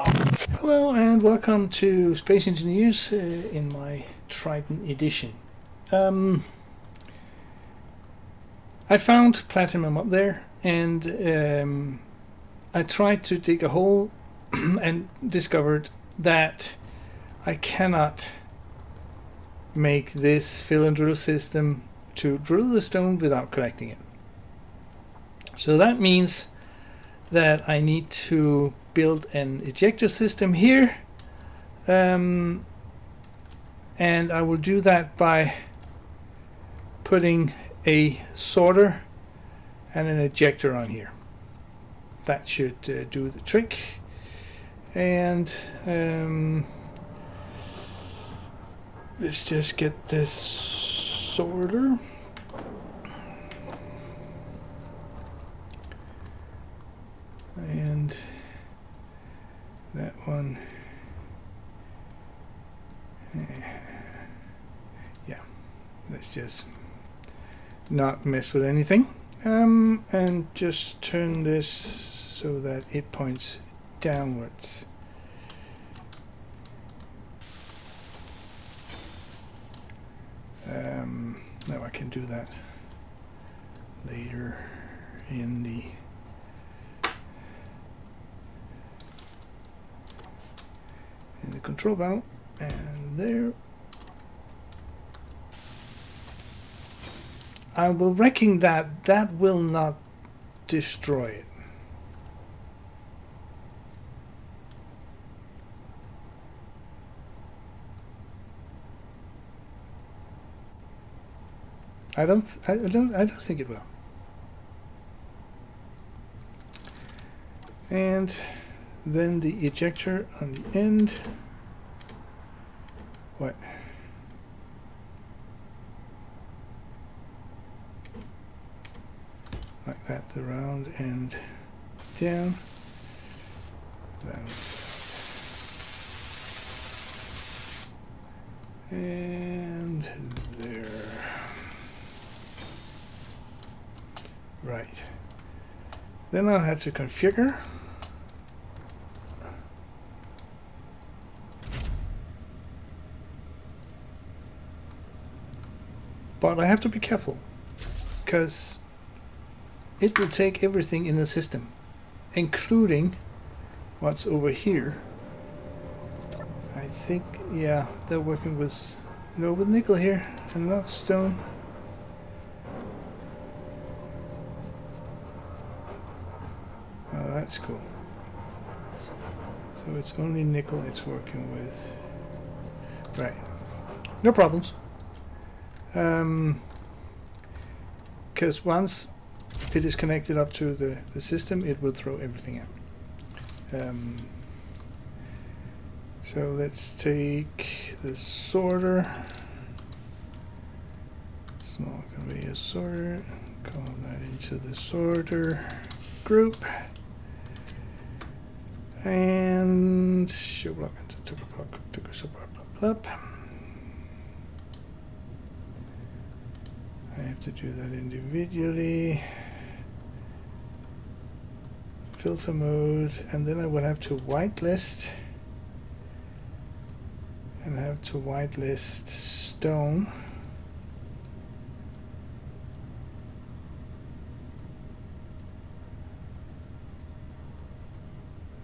Hello and welcome to Space Engineers in my Triton edition. I found platinum up there and I tried to dig a hole and discovered that I cannot make this fill and drill system to drill the stone without collecting it. So that means that I need to build an ejector system here, and I will do that by putting a sorter and an ejector on here. That should do the trick. And let's just get this sorter. And that one, yeah, let's just not mess with anything, and just turn this so that it points downwards. Now I can do that later in the control panel, and there. I will reckon that will not destroy it. I don't think it will. And then the ejector on the end. What? Like that, around and down. Then. And there. Right. Then I'll have to configure. But I have to be careful, because it will take everything in the system, including what's over here. I think, yeah, they're working with nickel here and not stone. Oh, that's cool. So it's only nickel it's working with. Right. No problems. Because once it is connected up to the system, it will throw everything out. So let's take the sorter, small conveyor sorter, call that into the sorter group, and show block into block. I have to do that individually. Filter mode, and then I will have to whitelist, and I have to whitelist stone.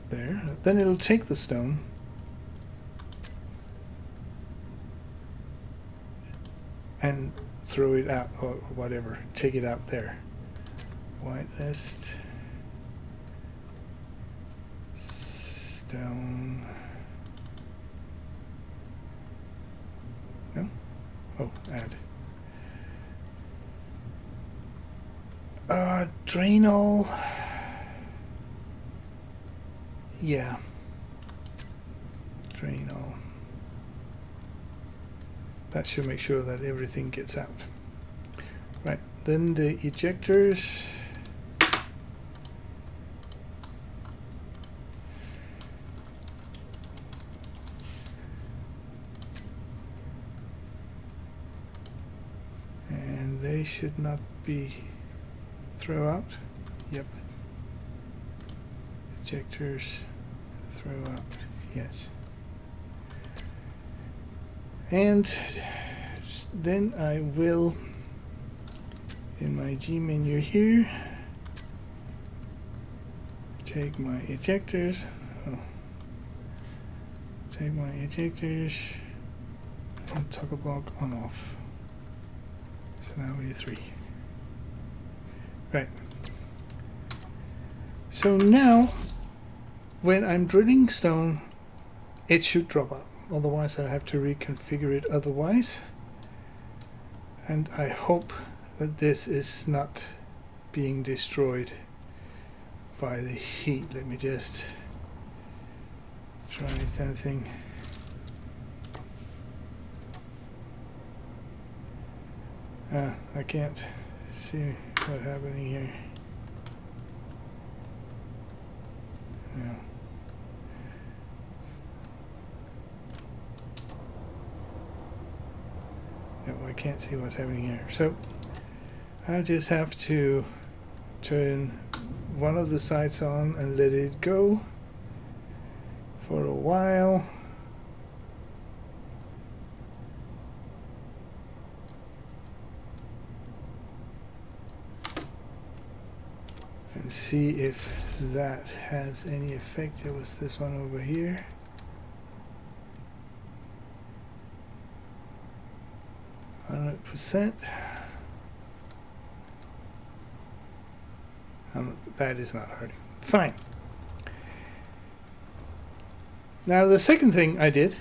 There. Then it'll take the stone and throw it out, or whatever, take it out there. Whitelist stone. No? Oh, add. Drain all. Yeah. Drain all. That should make sure that everything gets out. Right, then the ejectors. And they should not be throw out. Yep. Ejectors Throw out, yes. And then I will, in my G menu here, take my ejectors. Oh. Take my ejectors and toggle block on off. So now we have 3. Right. So now, when I'm drilling stone, it should drop out. Otherwise, I have to reconfigure it otherwise. And I hope that this is not being destroyed by the heat. Let me just try that thing. I can't see what's happening here. No. No, I can't see what's happening here. So I just have to turn one of the sides on and let it go for a while. And see if that has any effect. There was this one over here. %. That is not hurting. Fine. Now the second thing I did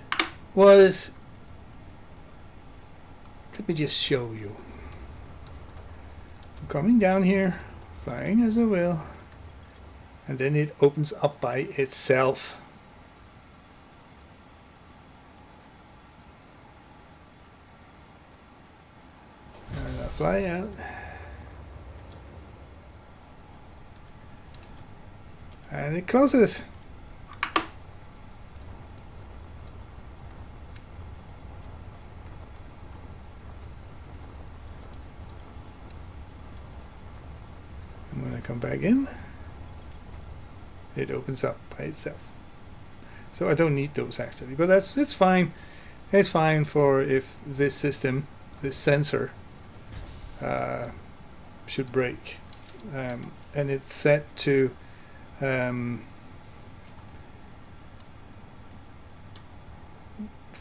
was, let me just show you. I'm coming down here, flying as I will, and then it opens up by itself. And I fly out. And it closes. And when I come back in, it opens up by itself. So I don't need those actually, but it's fine. It's fine for if this system, this sensor, should break, and it's set to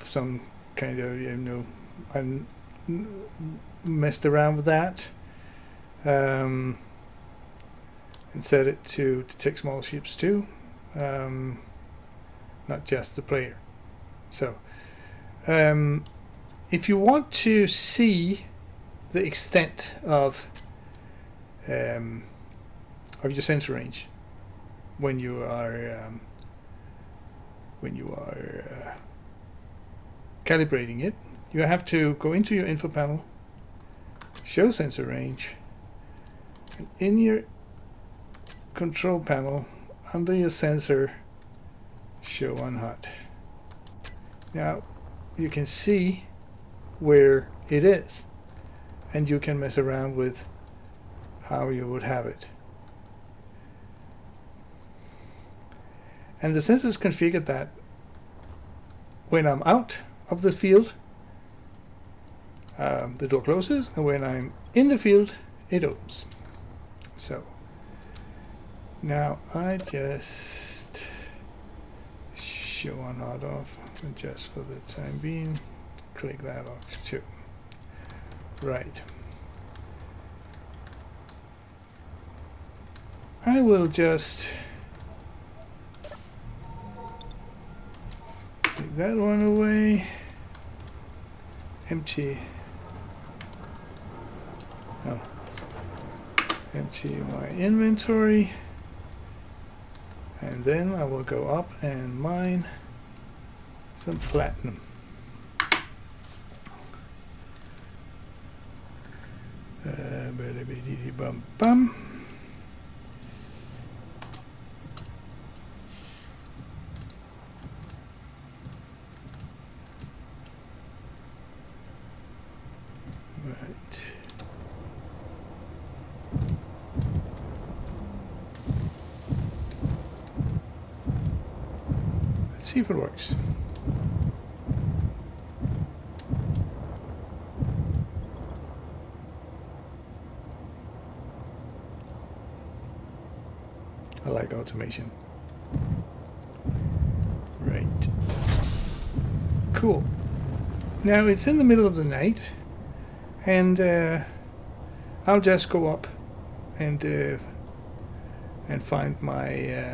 some kind of, you know, I messed around with that and set it to detect small ships too, not just the player. So if you want to see the extent of your sensor range when you are calibrating it, you have to go into your info panel, show sensor range, and in your control panel under your sensor, show on HUD. Now you can see where it is, and you can mess around with how you would have it. And the sensor is configured that when I'm out of the field, the door closes, and when I'm in the field, it opens. So now I just show on HUD off, and just for the time being, click that off too. Right. I will just take that one away. Empty. Oh. Empty my inventory. And then I will go up and mine some platinum. Bum bum. Right. Let's see if it works. I like automation. Right. Cool. Now it's in the middle of the night, and I'll just go up and find my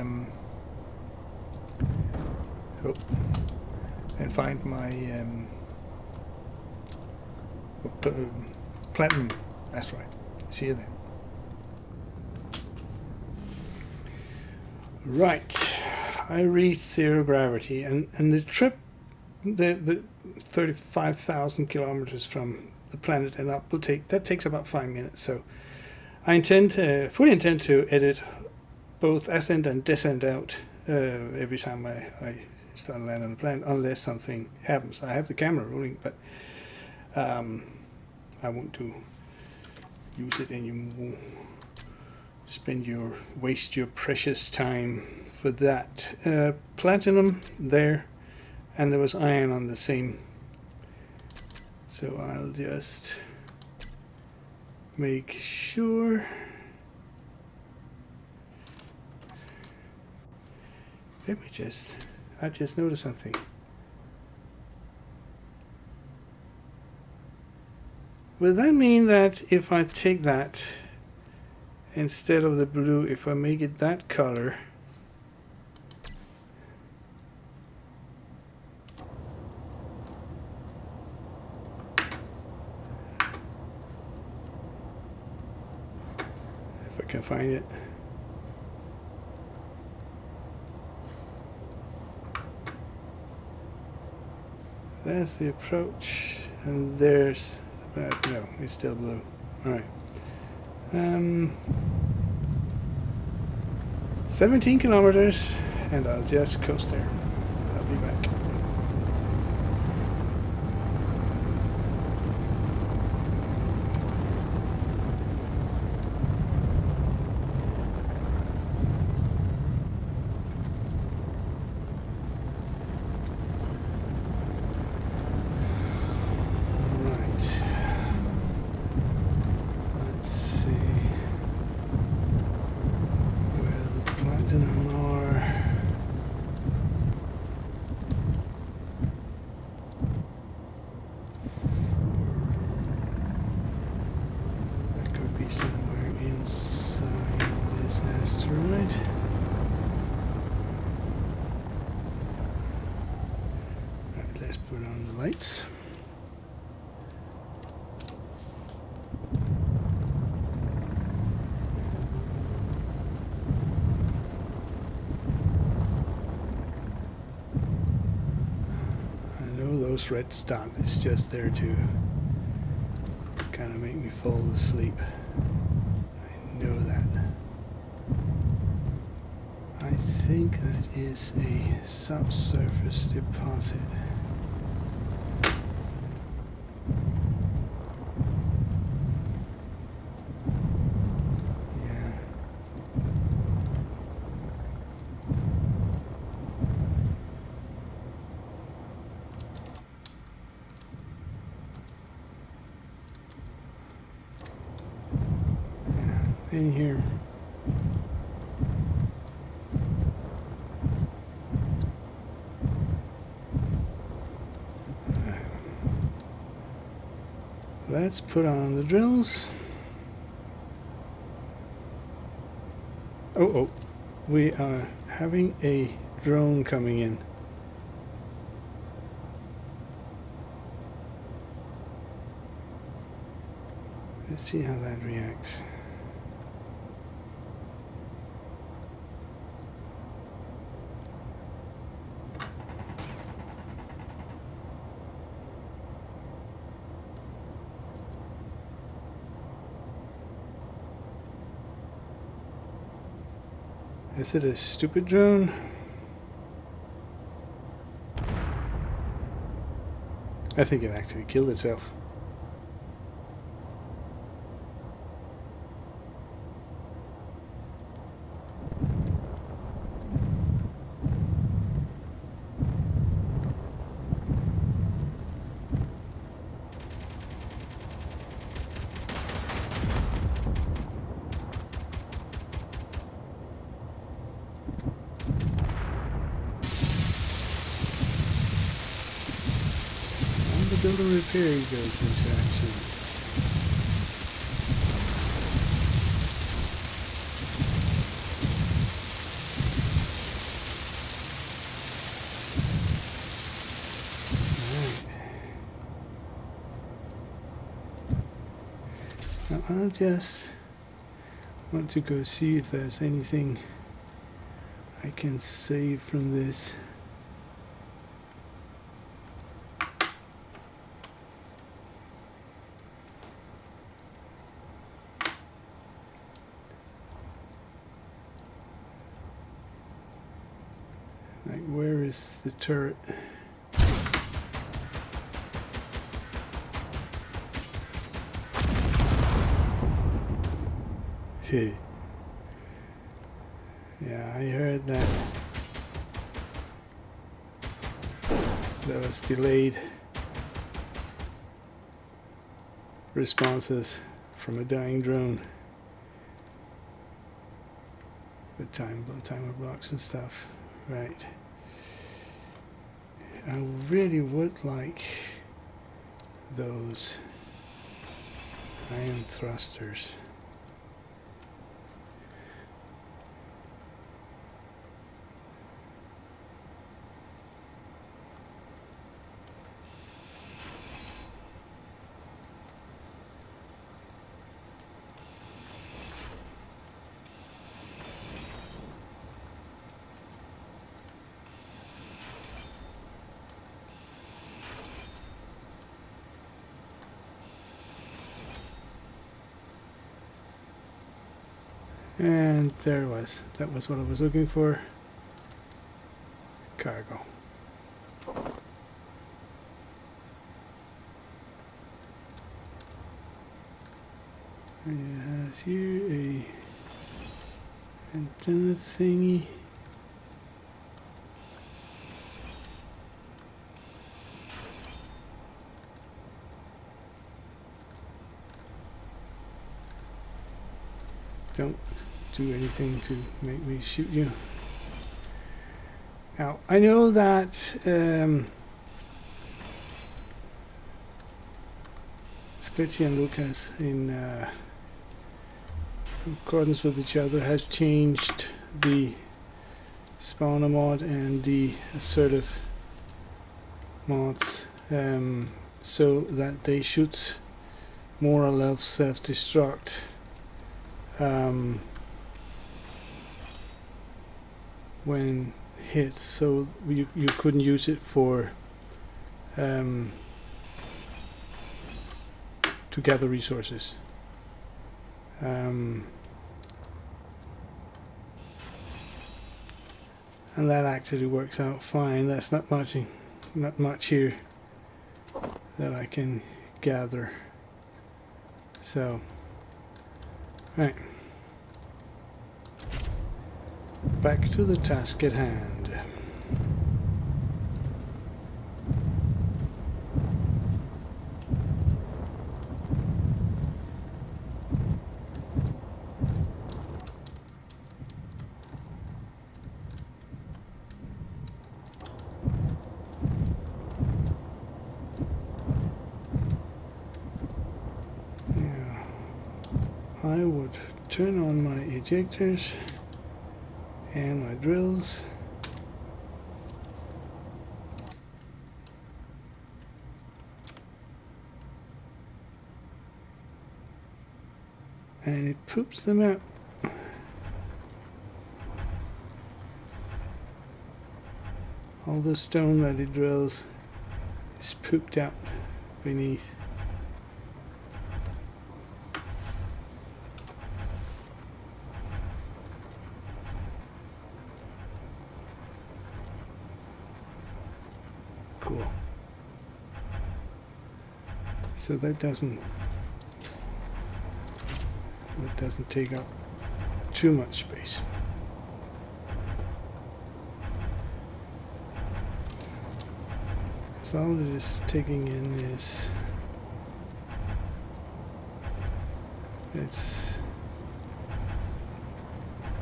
platinum. That's right. See you then. Right, I reached zero gravity, and the trip, the 35,000 kilometers from the planet and up takes about 5 minutes. So I fully intend to edit both ascent and descent out every time I start landing on the planet, unless something happens. I have the camera rolling, but I won't use it anymore. Waste your precious time for that. Platinum there, and there was iron on the same. So I'll just make sure. I just noticed something. Will that mean that if I take that instead of the blue, if I make it that color, if I can find it. That's the approach, and there's the bad. No, it's still blue. All right. 17 kilometers, and I'll just coast there. I'll be back. Lights. I know those red dots is just there to kind of make me fall asleep. I know that. I think that is a subsurface deposit. In here. Let's put on the drills. Oh, we are having a drone coming in. Let's see how that reacts. Is it a stupid drone? I think it actually killed itself. Build&Repair goes into action. Now I'll just want to go see if there's anything I can save from this. Like, where is the turret? Hey. Yeah, I heard that. There was delayed responses from a dying drone with timer blocks and stuff. Right. I really would like those iron thrusters. And there it was. That was what I was looking for. Cargo. It has here a antenna thingy. Don't do anything to make me shoot you. Now, I know that Splitty and Lucas, in accordance with each other, has changed the spawner mod and the assertive mods so that they should more or less self-destruct. When hit, so you couldn't use it for to gather resources. And that actually works out fine. That's not much here that I can gather. So, right. Back to the task at hand. Now, I would turn on my ejectors and my drills. And it poops them out. All the stone that it drills is pooped out beneath. Cool. So that doesn't take up too much space. So all it is taking in is it's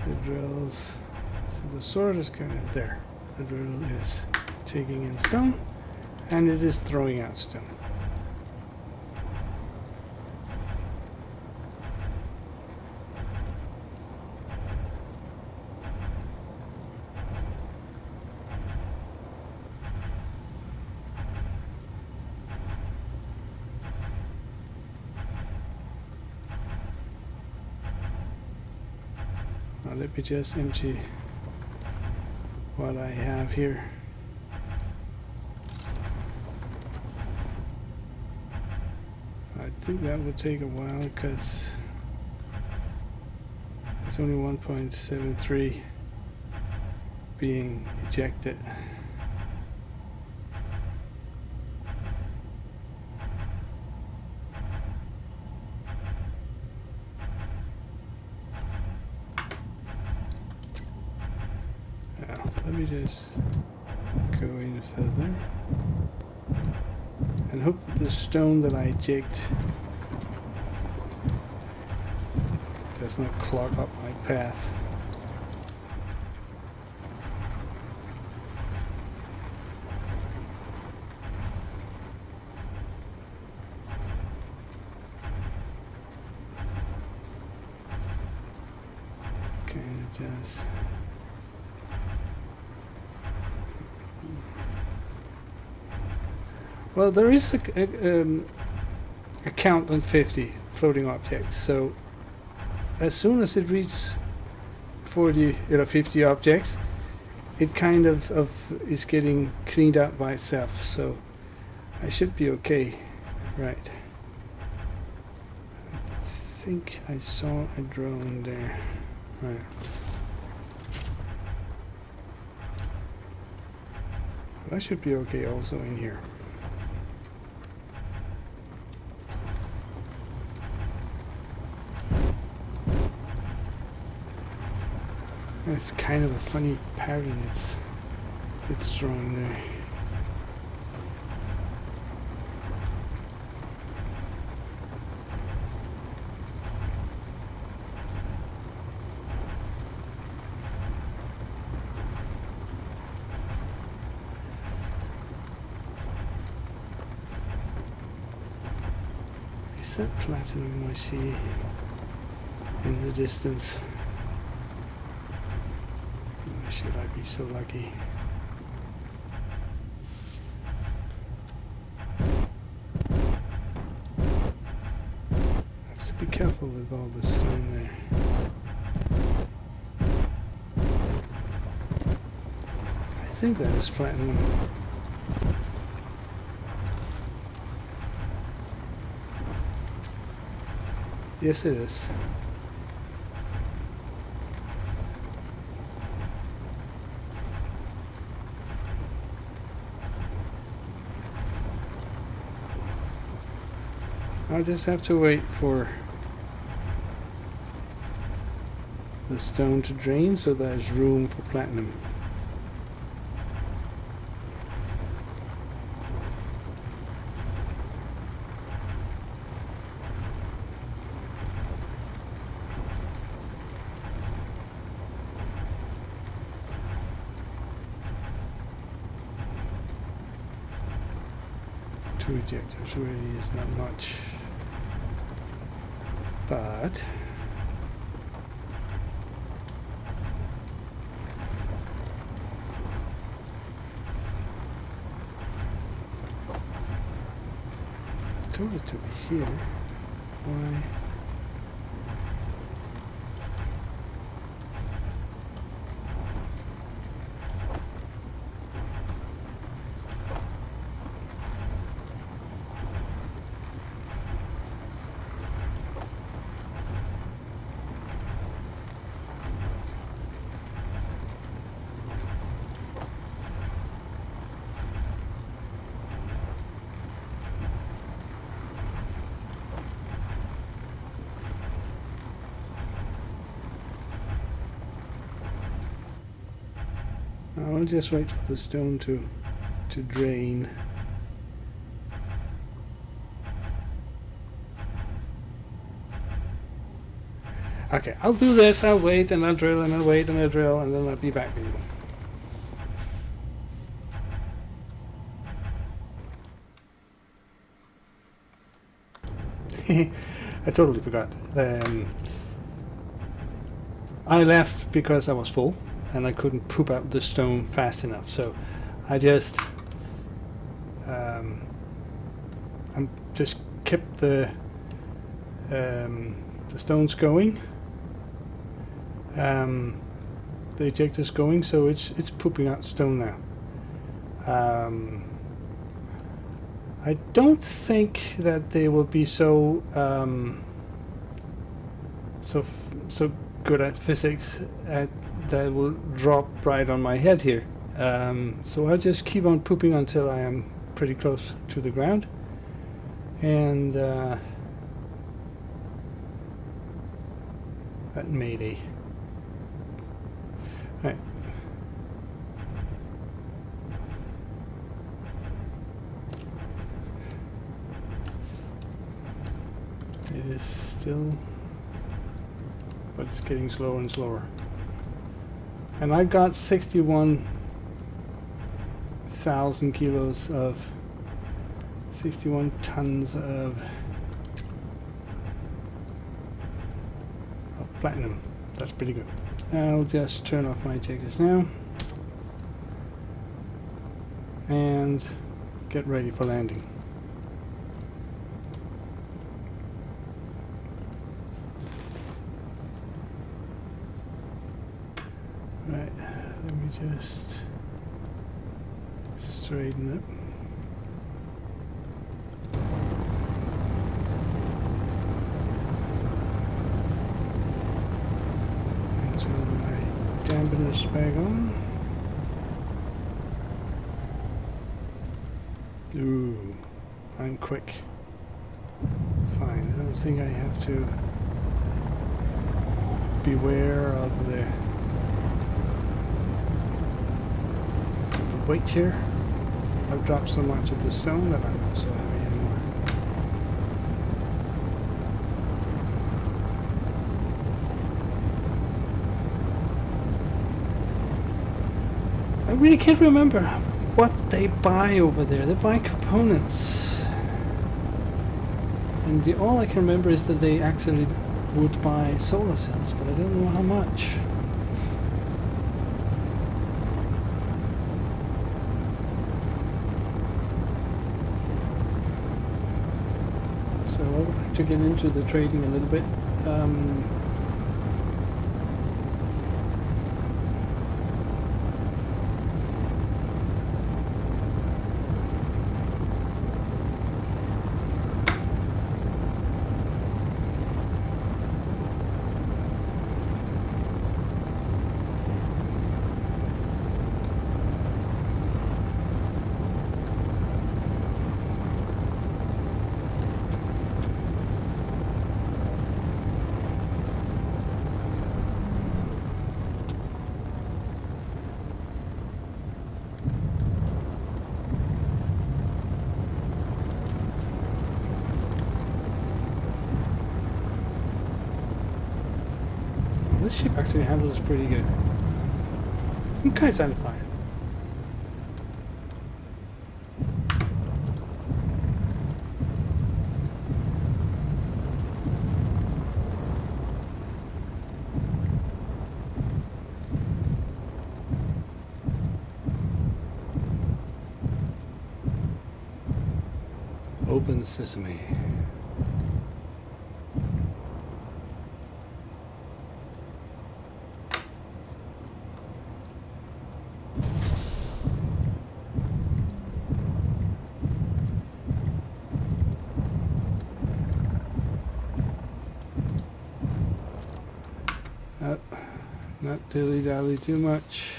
the drills. So the sword is going there. The drill is taking in stone, and it is throwing out stone. let me just empty what I have here. I think that will take a while because it's only 1.73 being ejected. Now, let me just go in further and hope that the stone that I eject does not clog up my path. Okay, just well, there is a count on 50 floating objects, so as soon as it reaches 40 or 50 objects, it kind of is getting cleaned out by itself, so I should be okay. Right. I think I saw a drone there. Right. But I should be okay also in here. It's kind of a funny pattern it's drawing there. Is that platinum I see in the distance? Should I be so lucky? I have to be careful with all the stone there. I think that is platinum. Yes, it is. I'll just have to wait for the stone to drain so there's room for platinum. Two ejectors really is not much. But I told it to be here. Why? I'll just wait for the stone to drain. Okay, I'll do this, I'll wait and I'll drill and I'll wait and I'll drill and then I'll be back with you. I totally forgot. I left because I was full and I couldn't poop out the stone fast enough, so I just kept the stones going, the ejector's going, so it's pooping out stone now. I don't think that they will be so so good at physics that will drop right on my head here. So I'll just keep on pooping until I am pretty close to the ground, and that mayday. Right. It is still, but it's getting slower and slower. And I've got 61,000 kilos of 61 tons of platinum. That's pretty good. I'll just turn off my ejectors now and get ready for landing. Right, let me just straighten up. Dampeners back on. Ooh, I'm quick. Fine, I don't think I have to beware of the weight here. I've dropped so much of the stone that I'm not so heavy anymore. I really can't remember what they buy over there. They buy components. And all I can remember is that they actually would buy solar cells, but I don't know how much. So I would like to get into the trading a little bit. This ship actually handles pretty good. I'm kind of satisfied. Open sesame. Not dilly-dally too much.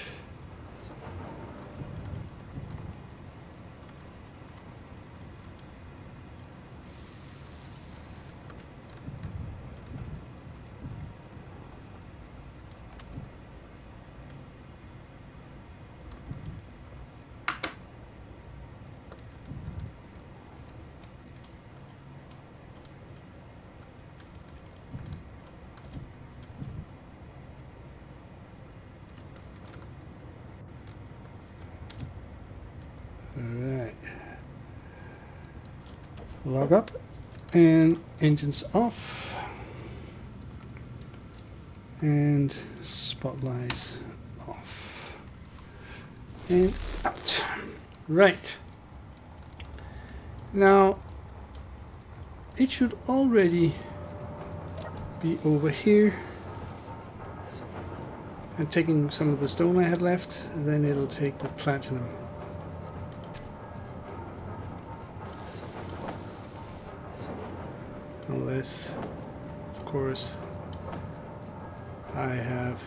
Alright. Log up and engines off. And spotlights off. And out. Right. Now it should already be over here. and taking some of the stone I had left, then it'll take the platinum. Unless, of course, I have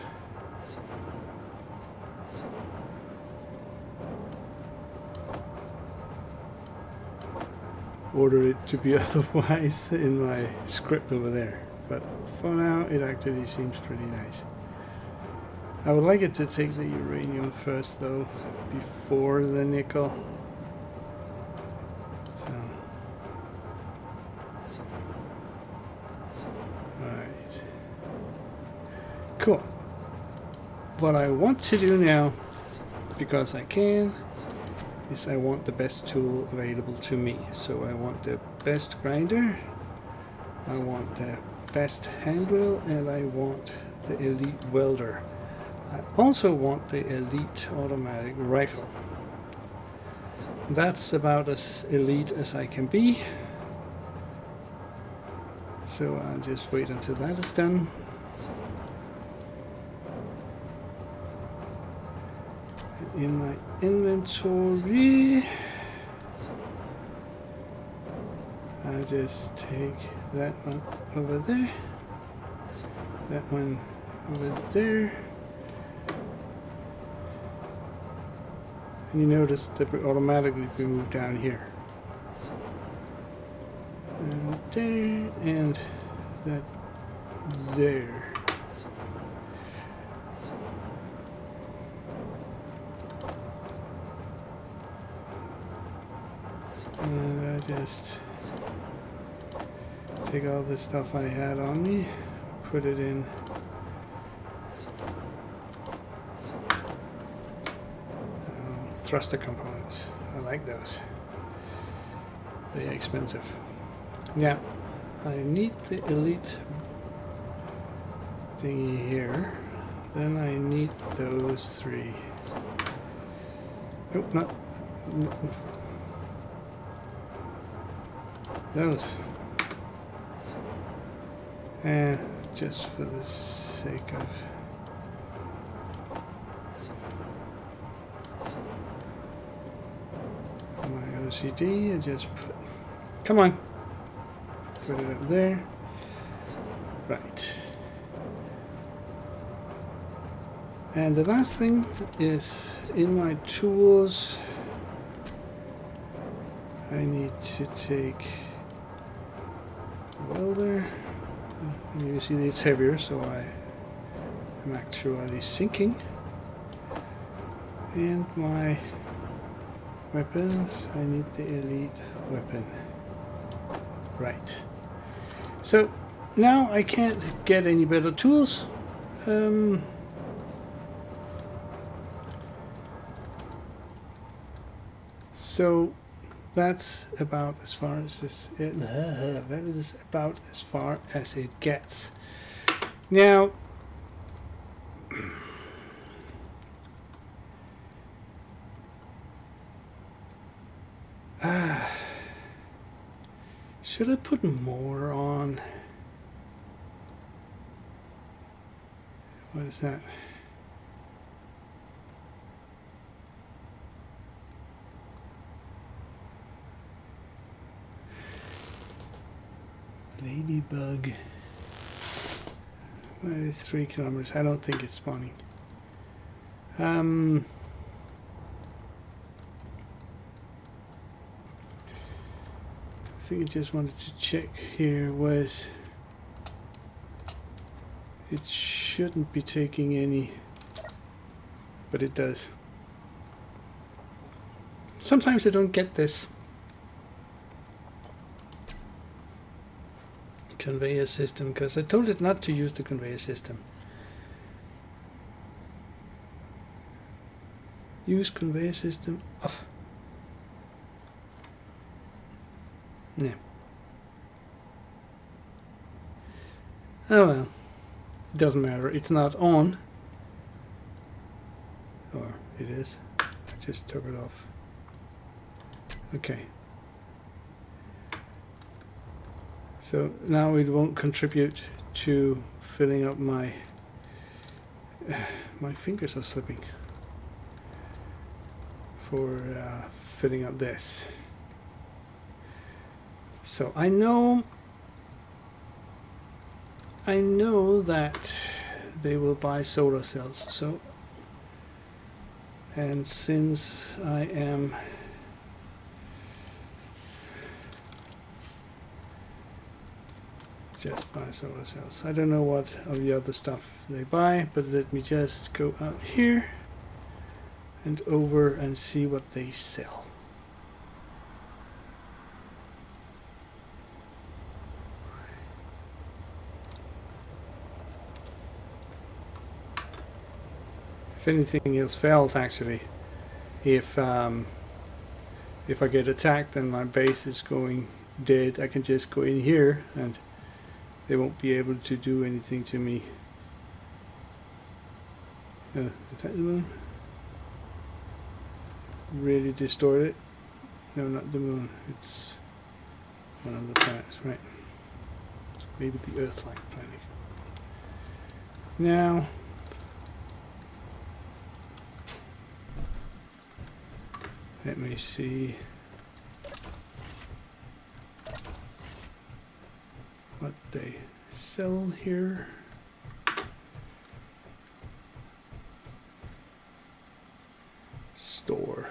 ordered it to be otherwise in my script over there. But for now, it actually seems pretty nice. I would like it to take the uranium first, though, before the nickel. So, alright. Cool. What I want to do now, because I can, is I want the best tool available to me. So I want the best grinder, I want the best hand drill, and I want the elite welder. I also want the elite automatic rifle. That's about as elite as I can be. So I'll just wait until that is done. In my inventory, I'll just take that one over there, that one over there. And you notice that we automatically be moved down here. And there, and that there. And I just take all the stuff I had on me, put it in thruster components. I like those. They are expensive. Yeah, I need the elite thingy here. Then I need those three. Nope, not. No. Those. And just for the sake of my OCD, I just put, come on, put it up there. Right. And the last thing is in my tools, I need to take welder. And you see it's heavier, so I am actually sinking. And my weapons, I need the elite weapon. Right. So now I can't get any better tools. So that's about as far as this. That is about as far as it gets. Now, should I put more on? What is that? Ladybug. Well, it's 3 kilometers. I don't think it's spawning. I think I just wanted to check here was it shouldn't be taking any, but it does. Sometimes I don't get this conveyor system because I told it not to use the conveyor system. Use conveyor system off. Yeah. Oh well, it doesn't matter. It's not on. Or it is. I just took it off. Okay. So now it won't contribute to filling up my My fingers are slipping for filling up this. So I know that they will buy solar cells. So, and since I am just buy solar cells, I don't know what of the other stuff they buy, but let me just go out here and over and see what they sell. If anything else fails, actually, if I get attacked and my base is going dead, I can just go in here and they won't be able to do anything to me. Is that the moon? Really distorted? No, not the moon. It's one of the planets, right? Maybe the Earth-like planet. Now, let me see what they sell here. Store.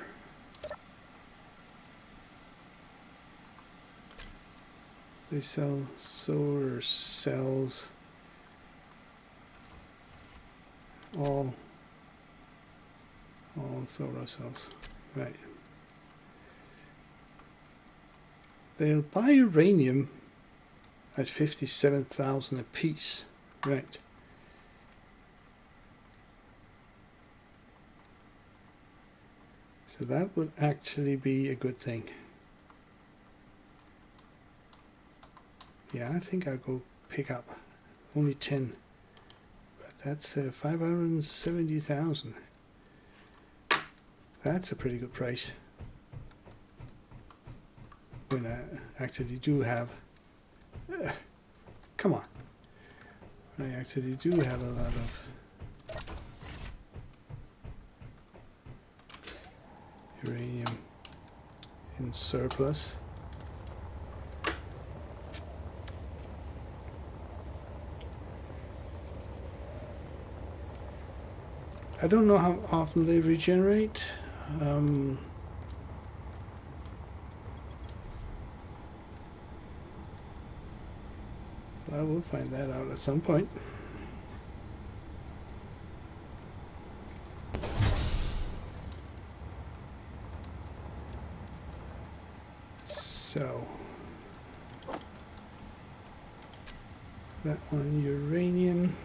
They sell solar cells. All solar cells. Right. They'll buy uranium at 57,000 a piece. Right. So that would actually be a good thing. Yeah, I think I'll go pick up. Only 10. But that's 570,000. That's a pretty good price. When I actually do have... come on. I actually do have a lot of... uranium in surplus. I don't know how often they regenerate. I will find that out at some point. So that one uranium.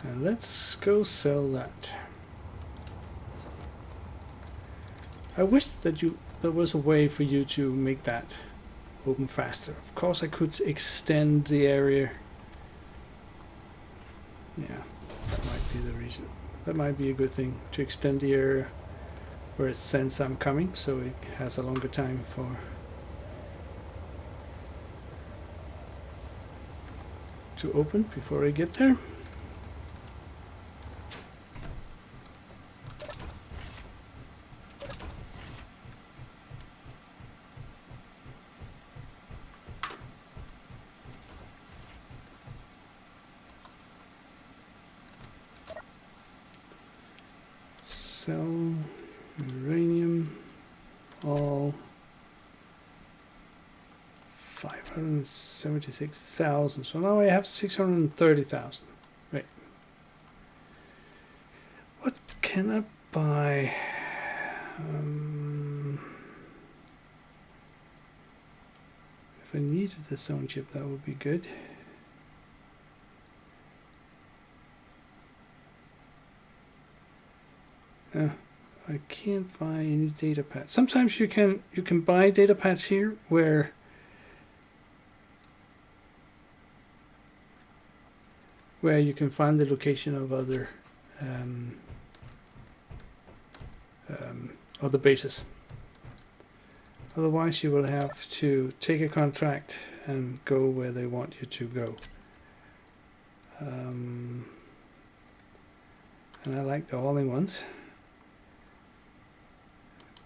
And let's go sell that. I wish that there was a way for you to make that open faster. Of course I could extend the area. Yeah, that might be the reason. That might be a good thing, to extend the area where it sends I'm coming, so it has a longer time for to open before I get there. Sell uranium, all 576,000. So now I have 630,000. Right. What can I buy? If I needed the zone chip, that would be good. I can't buy any data pads. Sometimes you can buy data pads here where where you can find the location of other bases. Otherwise you will have to take a contract and go where they want you to go. And I like the hauling ones,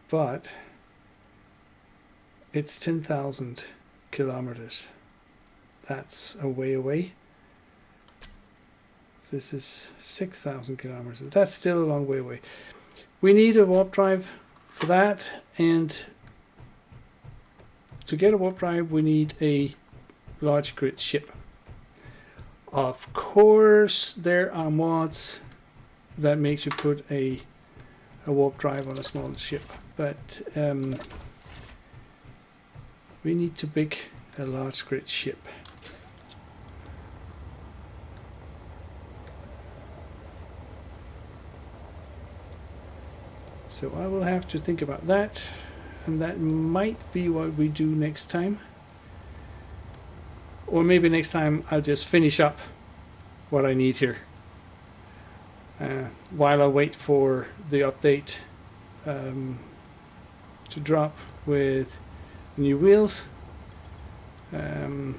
but it's 10,000 kilometers. That's a way away. This is 6,000 kilometers. That's still a long way away. We need a warp drive for that, and to get a warp drive we need a large grid ship. Of course there are mods that makes you put a warp drive on a small ship, but we need to pick a large grid ship. So I will have to think about that, and that might be what we do next time. Or maybe next time I'll just finish up what I need here. While I wait for the update to drop with new wheels. Then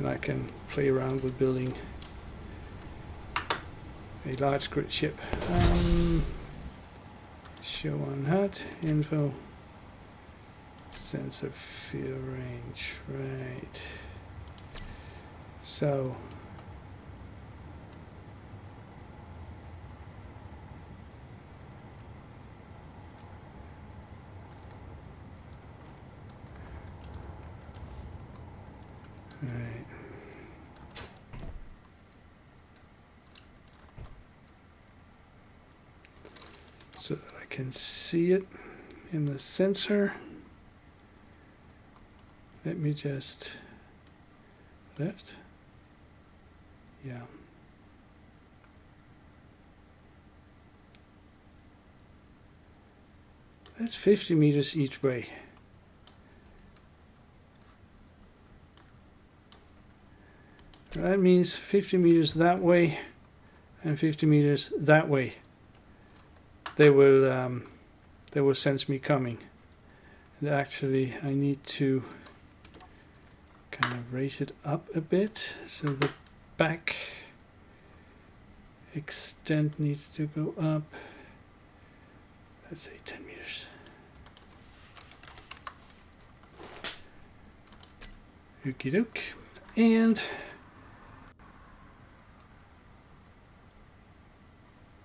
I can play around with building a large grid ship. Show on HUD, info, sensor field range, right. So right. So that I can see it in the sensor. Let me just left. Yeah. That's 50 meters each way. That means 50 meters that way and 50 meters that way. They will sense me coming. And actually I need to kind of raise it up a bit, so the back extent needs to go up. Let's say 10 meters. Okie doke. And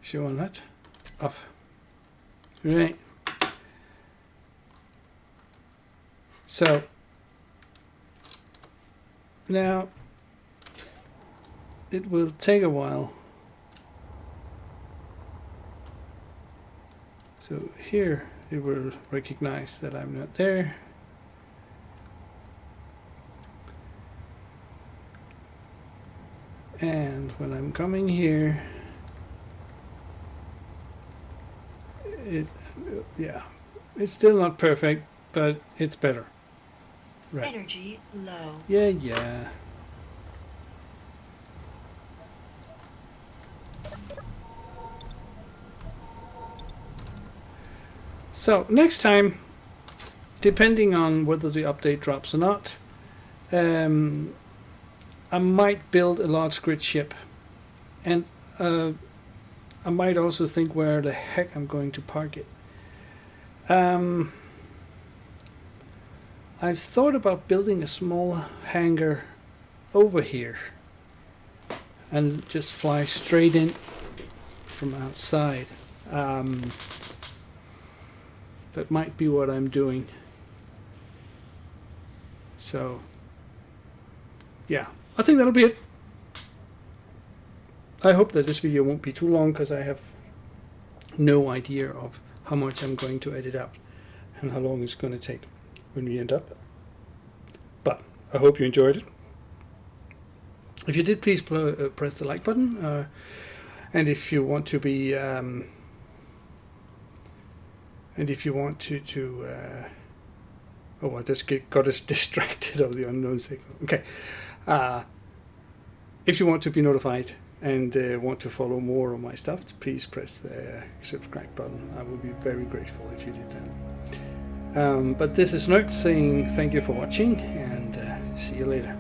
show on that. Off. Right. So now it will take a while. So here it will recognize that I'm not there. And when I'm coming here, it's still not perfect, but it's better. Right. Energy low. Yeah. So next time, depending on whether the update drops or not, I might build a large grid ship, and I might also think where the heck I'm going to park it. I've thought about building a small hangar over here and just fly straight in from outside. That might be what I'm doing. So yeah, I think that'll be it. I hope that this video won't be too long, because I have no idea of how much I'm going to edit out and how long it's going to take when we end up. But I hope you enjoyed it. If you did, please press the like button, and if you want to be and if you want to oh, I just got us distracted of the unknown signal. Okay, If you want to be notified and want to follow more of my stuff, please press the subscribe button. I would be very grateful if you did that. But this is Nerk saying thank you for watching, and see you later.